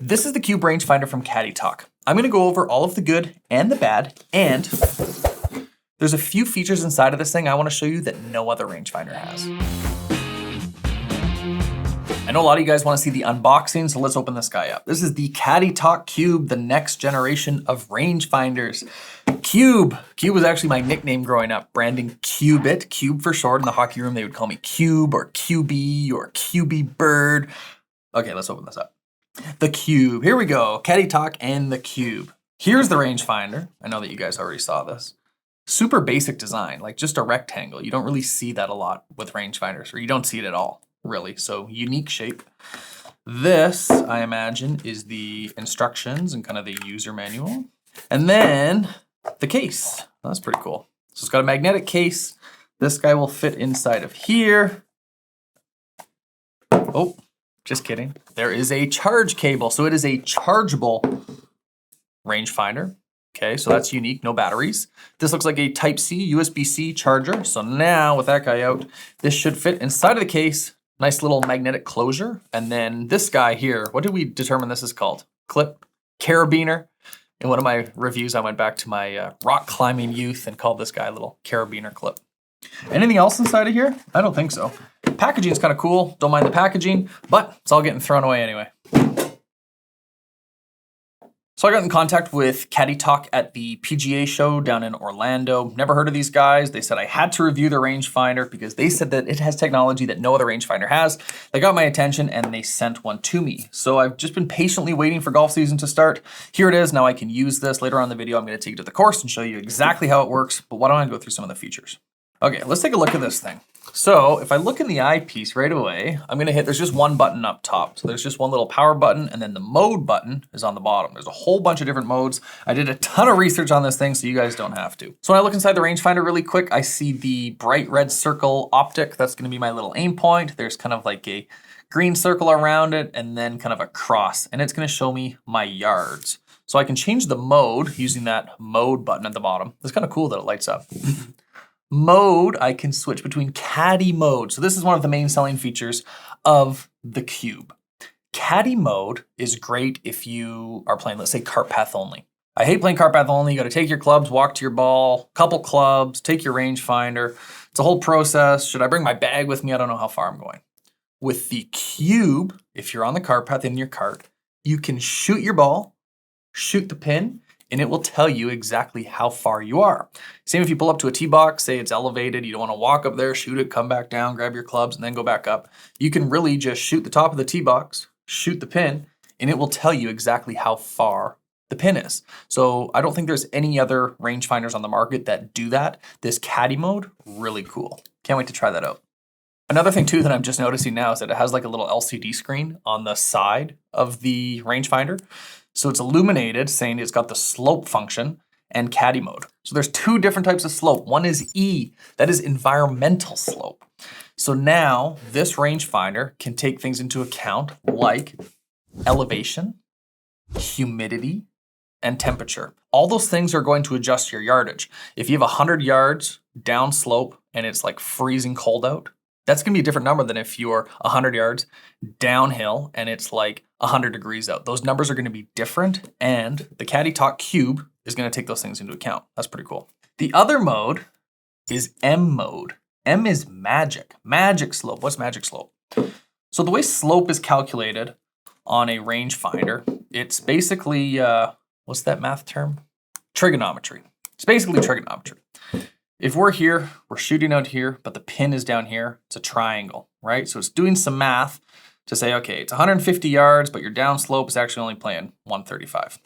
This is the Cube Rangefinder from CaddyTalk. I'm gonna go over all of the good and the bad, and there's a few features inside of this thing I wanna show you that no other rangefinder has. I know a lot of you guys wanna see the unboxing, so let's open this guy up. This is the CaddyTalk Cube, the next generation of rangefinders. Cube was actually my nickname growing up. Brandon Cubit, Cube for short. In the hockey room, they would call me Cube or QB or QB Bird. Okay, let's open this up. The Cube, here we go. CaddyTalk and the Cube. Here's the rangefinder. I know that you guys already saw this. Super basic design, like just a rectangle. You don't really see that a lot with rangefinders, or you don't see it at all, really. So unique shape. This, I imagine, is the instructions and kind of the user manual. And then the case. That's pretty cool. So it's got a magnetic case. This guy will fit inside of here. Oh, just kidding. There is a charge cable. So it is a chargeable rangefinder. Okay, so that's unique, no batteries. This looks like a Type-C, USB-C charger. So now with that guy out, this should fit inside of the case. Nice little magnetic closure. And then this guy here, what did we determine this is called? Clip, carabiner. In one of my reviews, I went back to my rock climbing youth and called this guy a little carabiner clip. Anything else inside of here? I don't think so. Packaging is kind of cool. Don't mind the packaging, but it's all getting thrown away anyway. So I got in contact with CaddyTalk at the PGA show down in Orlando. Never heard of these guys. They said I had to review their rangefinder because they said that it has technology that no other rangefinder has. They got my attention and they sent one to me. So I've just been patiently waiting for golf season to start. Here it is. Now I can use this. Later on in the video, I'm going to take you to the course and show you exactly how it works. But why don't I go through some of the features? Okay, let's take a look at this thing. So if I look in the eyepiece right away, I'm gonna hit, there's just one button up top. So there's just one little power button, and then the mode button is on the bottom. There's a whole bunch of different modes. I did a ton of research on this thing, so you guys don't have to. So when I look inside the rangefinder really quick, I see the bright red circle optic. That's gonna be my little aim point. There's kind of like a green circle around it, and then kind of a cross, and it's gonna show me my yards. So I can change the mode using that mode button at the bottom. It's kind of cool that it lights up. Mode, I can switch between caddy mode. So this is one of the main selling features of the Cube. Caddy mode is great if you are playing, let's say, cart path only. I hate playing cart path only. You got to take your clubs, walk to your ball, couple clubs, take your rangefinder. It's a whole process. Should I bring my bag with me? I don't know how far I'm going. With the Cube, if you're on the cart path in your cart, you can shoot your ball, shoot the pin, and it will tell you exactly how far you are. Same if you pull up to a tee box, say it's elevated, you don't want to walk up there, shoot it, come back down, grab your clubs, and then go back up. You can really just shoot the top of the tee box, shoot the pin, and it will tell you exactly how far the pin is. So I don't think there's any other rangefinders on the market that do that. This caddy mode, really cool. Can't wait to try that out. Another thing too that I'm just noticing now is that it has like a little LCD screen on the side of the rangefinder. So it's illuminated, saying it's got the slope function and caddy mode. So there's two different types of slope. One is E, that is environmental slope. So now this rangefinder can take things into account like elevation, humidity, and temperature. All those things are going to adjust your yardage. If you have 100 yards down slope and it's like freezing cold out, that's gonna be a different number than if you're 100 yards downhill and it's like 100 degrees out. Those numbers are gonna be different, and the CaddyTalk Cube is gonna take those things into account. That's pretty cool. The other mode is M mode. M is magic. Magic slope. What's magic slope? So the way slope is calculated on a rangefinder, it's basically, what's that math term? Trigonometry. It's basically trigonometry. If we're here, we're shooting out here, but the pin is down here, it's a triangle, right? So it's doing some math to say, okay, it's 150 yards, but your downslope is actually only playing 135.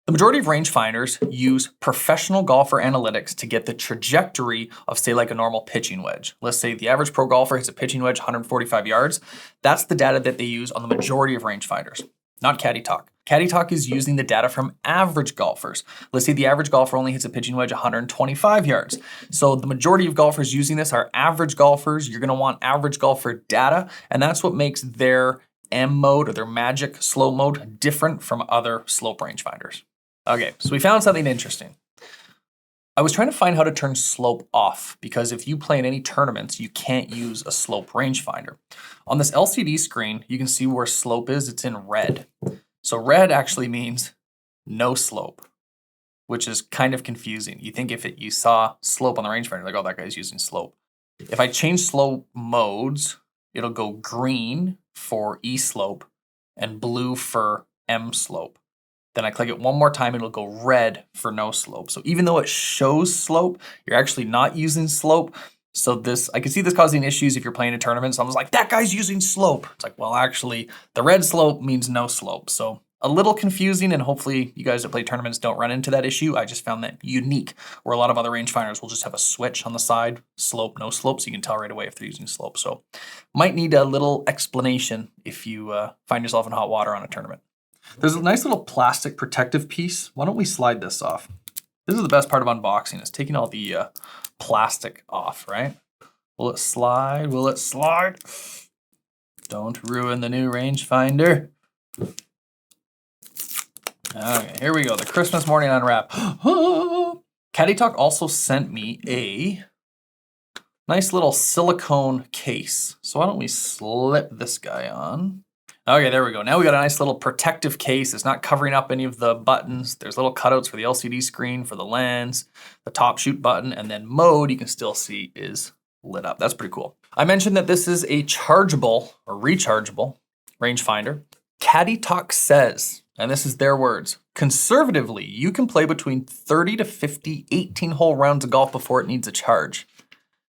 The majority of rangefinders use professional golfer analytics to get the trajectory of, say, like a normal pitching wedge. Let's say the average pro golfer hits a pitching wedge 145 yards. That's the data that they use on the majority of rangefinders, not CaddyTalk. CaddyTalk is using the data from average golfers. Let's say the average golfer only hits a pitching wedge 125 yards. So the majority of golfers using this are average golfers. You're gonna want average golfer data, and that's what makes their M mode or their magic slope mode different from other slope rangefinders. Okay, so we found something interesting. I was trying to find how to turn slope off, because if you play in any tournaments, you can't use a slope rangefinder. On this LCD screen, you can see where slope is, it's in red. So red actually means no slope, which is kind of confusing. You think if you saw slope on the rangefinder, like, oh, that guy's using slope. If I change slope modes, it'll go green for E slope and blue for M slope. Then I click it one more time, it'll go red for no slope. So even though it shows slope, you're actually not using slope. So this, I can see this causing issues if you're playing a tournament. Someone's like, that guy's using slope. It's like, well, actually, the red slope means no slope. So a little confusing, and hopefully you guys that play tournaments don't run into that issue. I just found that unique, where a lot of other rangefinders will just have a switch on the side, slope, no slope, so you can tell right away if they're using slope. So might need a little explanation if you find yourself in hot water on a tournament. There's a nice little plastic protective piece. Why don't we slide this off? This is the best part of unboxing, is taking all the plastic off, right? Will it slide? Will it slide? Don't ruin the new rangefinder. Okay, here we go. The Christmas morning unwrap. CaddyTalk also sent me a nice little silicone case. So why don't we slip this guy on? Okay, there we go. Now we got a nice little protective case. It's not covering up any of the buttons. There's little cutouts for the LCD screen, for the lens, the top shoot button, and then mode you can still see is lit up. That's pretty cool. I mentioned that this is a chargeable or rechargeable rangefinder. CaddyTalk says, and this is their words, conservatively, you can play between 30 to 50 18-hole rounds of golf before it needs a charge.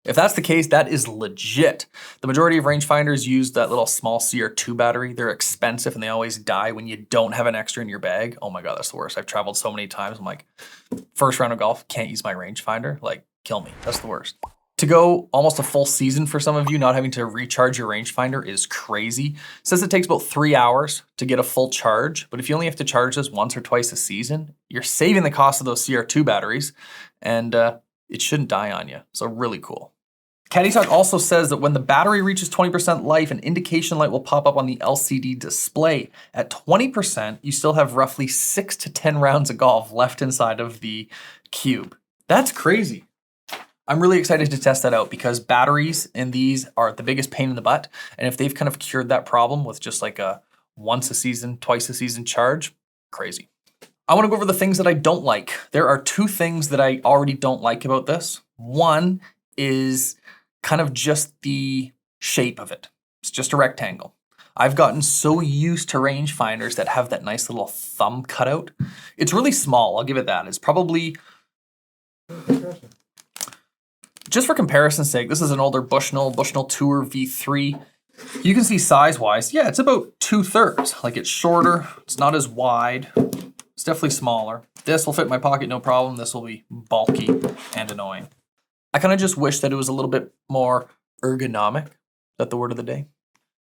If that's the case, that is legit. The majority of rangefinders use that little small CR2 battery. They're expensive and they always die when you don't have an extra in your bag. Oh my God, that's the worst. I've traveled so many times. I'm like, first round of golf, can't use my rangefinder. Like, kill me. That's the worst. To go almost a full season for some of you, not having to recharge your rangefinder is crazy. It says it takes about 3 hours to get a full charge, but if you only have to charge this once or twice a season, you're saving the cost of those CR2 batteries, and it shouldn't die on you. So really cool. CaddyTalk also says that when the battery reaches 20% life, an indication light will pop up on the LCD display. At 20%, you still have roughly 6 to 10 rounds of golf left inside of the Cube. That's crazy. I'm really excited to test that out because batteries in these are the biggest pain in the butt. And if they've kind of cured that problem with just like a once a season, twice a season charge, crazy. I want to go over the things that I don't like. There are 2 things that I already don't like about this. One is kind of just the shape of it. It's just a rectangle. I've gotten so used to rangefinders that have that nice little thumb cutout. It's really small, I'll give it that. It's probably, just for comparison's sake, this is an older Bushnell Tour V5. You can see size-wise, yeah, it's about 2/3. Like, it's shorter, it's not as wide, it's definitely smaller. This will fit in my pocket, no problem. This will be bulky and annoying. I kind of just wish that it was a little bit more ergonomic. Is that the word of the day?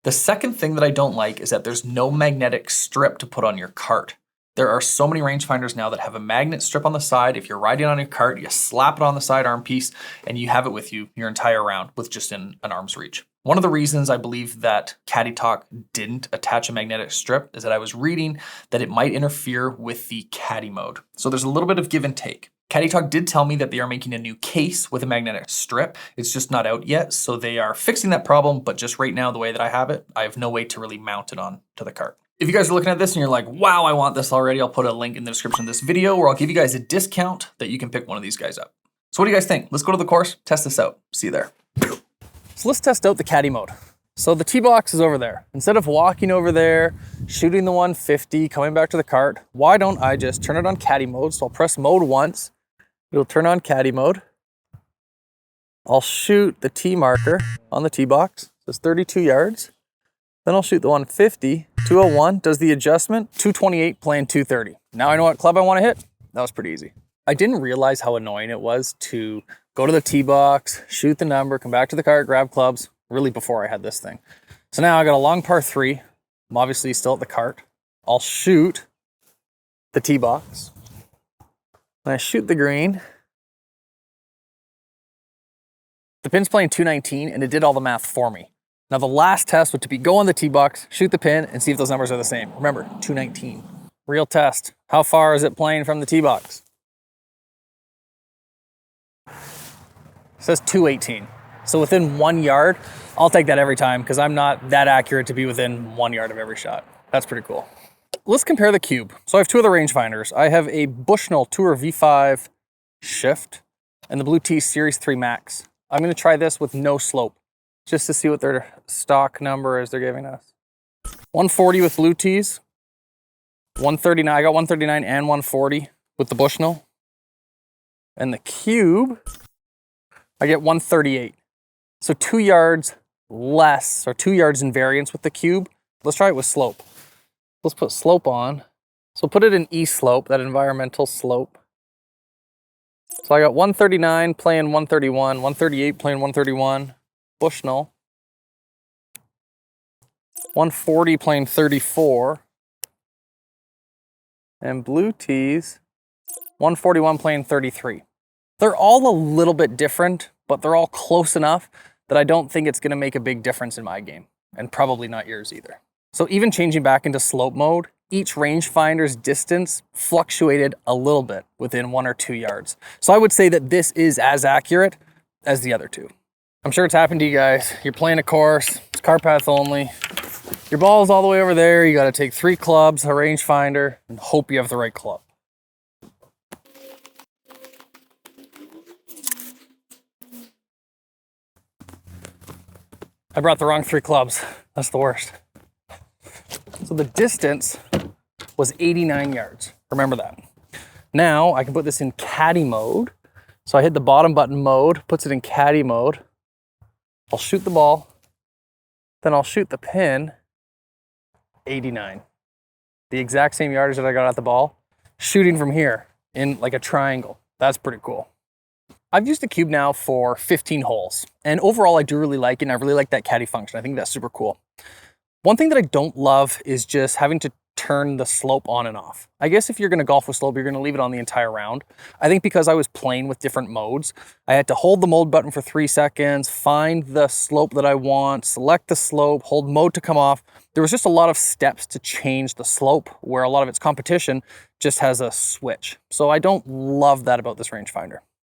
The second thing that I don't like is that there's no magnetic strip to put on your cart. There are so many rangefinders now that have a magnet strip on the side. If you're riding on your cart, you slap it on the side arm piece and you have it with you your entire round with just an arm's reach. One of the reasons I believe that CaddyTalk didn't attach a magnetic strip is that I was reading that it might interfere with the caddy mode. So there's a little bit of give and take. CaddyTalk did tell me that they are making a new case with a magnetic strip. It's just not out yet, so they are fixing that problem, but just right now, the way that I have it, I have no way to really mount it on to the cart. If you guys are looking at this and you're like, wow, I want this already, I'll put a link in the description of this video where I'll give you guys a discount that you can pick one of these guys up. So what do you guys think? Let's go to the course, test this out. See you there. So let's test out the caddy mode. So the tee box is over there. Instead of walking over there, shooting the 150, coming back to the cart, why don't I just turn it on caddy mode? So I'll press mode once. It'll turn on caddy mode. I'll shoot the tee marker on the tee box. So it's 32 yards. Then I'll shoot the 150, 201, does the adjustment, 228 playing 230. Now I know what club I want to hit. That was pretty easy. I didn't realize how annoying it was to go to the tee box, shoot the number, come back to the cart, grab clubs, really before I had this thing. So now I got a long par 3. I'm obviously still at the cart. I'll shoot the tee box. When I shoot the green, the pin's playing 219 and it did all the math for me. Now the last test was to be go on the tee box, shoot the pin, and see if those numbers are the same. Remember, 219. Real test. How far is it playing from the tee box? It says 218. So within 1 yard, I'll take that every time because I'm not that accurate to be within 1 yard of every shot. That's pretty cool. let's compare the Cube. So I have two other rangefinders. I have a Bushnell Tour V5 Shift and the Bluetees Series 3 Max. I'm gonna try this with no slope, just to see what their stock number is they're giving us. 140 with Bluetees, 139, I got 139 and 140 with the Bushnell. And the Cube, I get 138. So 2 yards less, or 2 yards in variance with the Cube. Let's try it with slope. Let's put slope on. So put it in E slope, that environmental slope. So I got 139 playing 131, 138 playing 131, Bushnell. 140 playing 34. And Bluetees, 141 playing 33. They're all a little bit different, but they're all close enough that I don't think it's gonna make a big difference in my game, and probably not yours either. So even changing back into slope mode, each rangefinder's distance fluctuated a little bit within 1 or 2 yards. So I would say that this is as accurate as the other two. I'm sure it's happened to you guys. You're playing a course, it's car path only. Your ball's all the way over there. You gotta take 3 clubs, a rangefinder, and hope you have the right club. I brought the wrong 3 clubs. That's the worst. So the distance was 89 yards. Remember that. Now I can put this in caddy mode. So I hit the bottom button mode, puts it in caddy mode. I'll shoot the ball, then I'll shoot the pin, 89. The exact same yardage that I got at the ball, shooting from here in like a triangle. That's pretty cool. I've used the Cube now for 15 holes, and overall I do really like it, and I really like that caddy function. I think that's super cool. One thing that I don't love is just having to turn the slope on and off. I guess if you're gonna golf with slope, you're gonna leave it on the entire round. I think because I was playing with different modes, I had to hold the mode button for 3 seconds, find the slope that I want, select the slope, hold mode to come off. There was just a lot of steps to change the slope, where a lot of its competition just has a switch. So I don't love that about this rangefinder.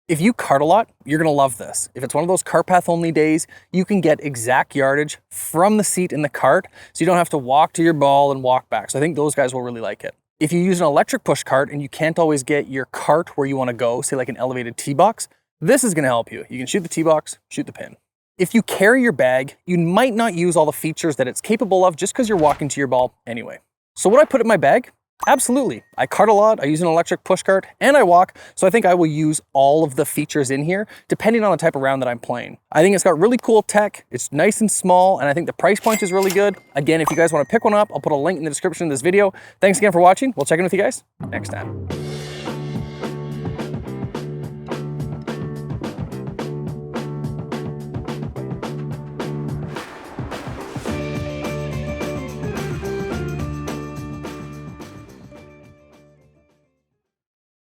If you cart a lot, you're gonna love this. If it's one of those cart path only days, you can get exact yardage from the seat in the cart, so you don't have to walk to your ball and walk back. So I think those guys will really like it. If you use an electric push cart and you can't always get your cart where you wanna go, say like an elevated tee box, this is gonna help you. You can shoot the tee box, shoot the pin. If you carry your bag, you might not use all the features that it's capable of just because you're walking to your ball anyway. So would I put it in my bag? Absolutely. I cart a lot, I use an electric push cart, and I walk, so I think I will use all of the features in here, depending on the type of round that I'm playing. I think it's got really cool tech, it's nice and small, and I think the price point is really good. Again, if you guys want to pick one up, I'll put a link in the description of this video. Thanks again for watching. We'll check in with you guys next time.